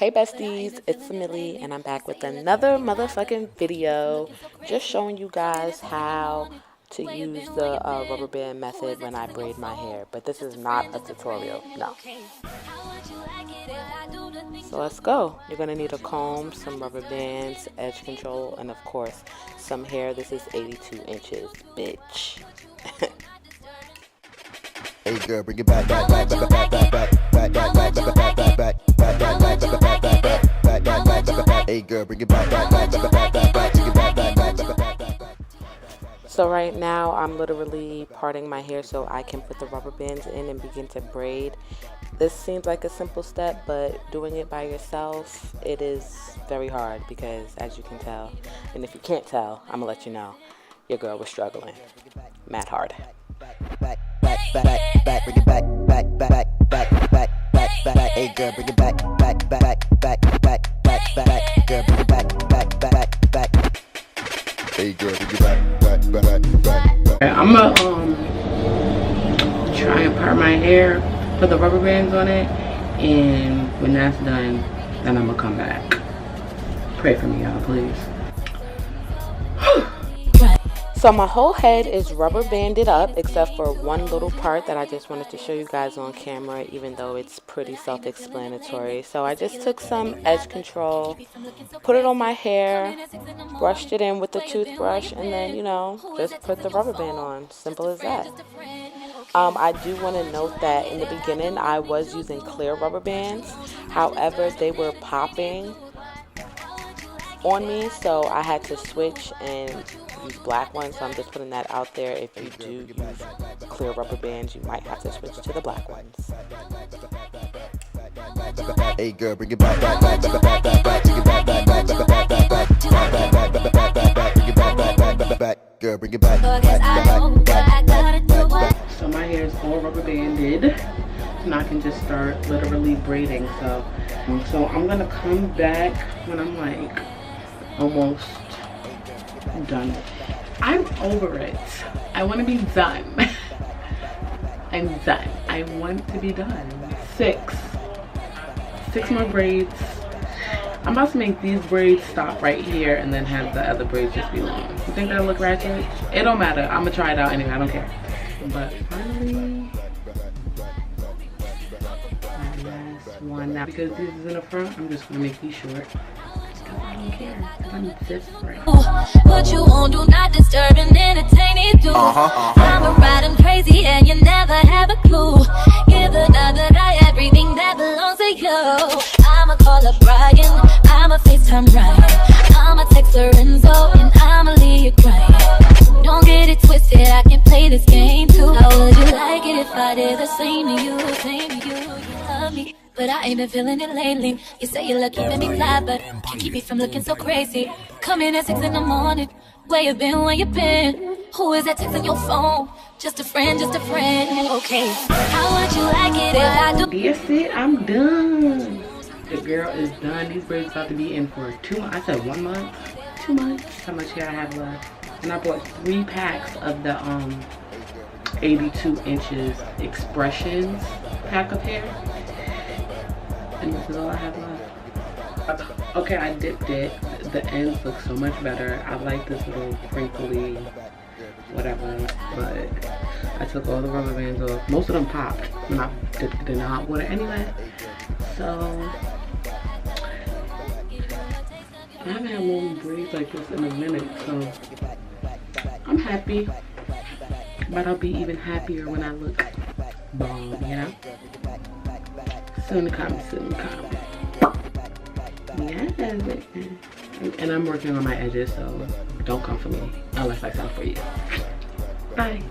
Hey besties, it's Millie and I'm back with another motherfucking video just showing you guys how to use the rubber band method when I braid my hair, but this is not a tutorial, no. So let's go. You're going to need a comb, some rubber bands, edge control, and of course some hair. This is 82 inches, bitch. Hey girl, bring it back, back, back, back, back, back, back, back, back, back, back, back, back, back, back, back, back, back, back. Hey girl, bring it back, back, back, back, back, back, back, bring it back, back, back, back, back, back. So right now I'm literally parting my hair so I can put the rubber bands in and begin to braid. This seems like a simple step, but doing it by yourself, it is very hard because as you can tell, and if you can't tell, I'm gonna let you know, your girl was struggling. Mad hard. Back, back, back, back, bring it back, back, back, back, back, back, back. Hey girl, bring it back, back, back, back, back, back, back. Girl, bring it back, back, back, back. Hey girl, bring it back, back, back, back, back. I'm gonna try and part my hair, put the rubber bands on it, and when that's done, then I'm gonna come back. Pray for me, y'all, please. So my whole head is rubber banded up except for one little part that I just wanted to show you guys on camera, even though it's pretty self-explanatory. So I just took some edge control, put it on my hair, brushed it in with the toothbrush, and then, you know, just put the rubber band on. Simple as that. I do want to note that in the beginning I was using clear rubber bands. However, they were popping on me, so I had to switch and use black ones. So I'm just putting that out there. If you do use clear rubber bands, you might have to switch to the black ones. Hey girl, bring it back, back, back, back, back, back, back, bring it back, back, back, back, back, back, back, back, back, back, back, back, bring it back, back, back, back, back. Girl, bring it back, back, back, back, back, back. So my hair is all rubber banded, and I can just start literally braiding. So I'm gonna come back when I'm like almost done. I'm over it. I want to be done. I'm done. I want to be done. Six more braids. I'm about to make these braids stop right here and then have the other braids just be long. You think that'll look ratchet? It don't matter. I'm gonna try it out anyway. I don't care. But finally, my last one. Now because this is in the front, I'm just gonna make these short. I don't care. I'm different. What you won't do, not disturb and entertain it too. I'm a riding crazy and you never have a clue. Give another guy everything that belongs to you. I'ma call up Brian, I'ma FaceTime Ryan, I'ma text Lorenzo, and I'ma leave you crying. Don't get it twisted, I can play this game too. How would you like it if I did the same to you? Same to you, you love me, but I ain't been feeling it lately. You say you love keeping me fly, but can't keep me from looking so crazy. Come in at 6 in the morning. Where you been, where you been? Who is that texting your phone? Just a friend, just a friend. Okay, how would you like it if I do? That's it, I'm done. The girl is done. These braids about to be in for 2 months. I said 1 month, 2 months. How much hair I have left. And I bought 3 packs of the 82 inches expressions pack of hair. And this is all I have left. Okay, I dipped it. The ends look so much better. I like this little crinkly whatever, but I took all the rubber bands off. Most of them popped when I dipped it in the hot water anyway. So I haven't had long braids like this in a minute, so I'm happy. But I'll be even happier when I look bald, you know? Soon to come, soon to come. Yes. And I'm working on my edges, so don't come for me unless I sell for you. Bye.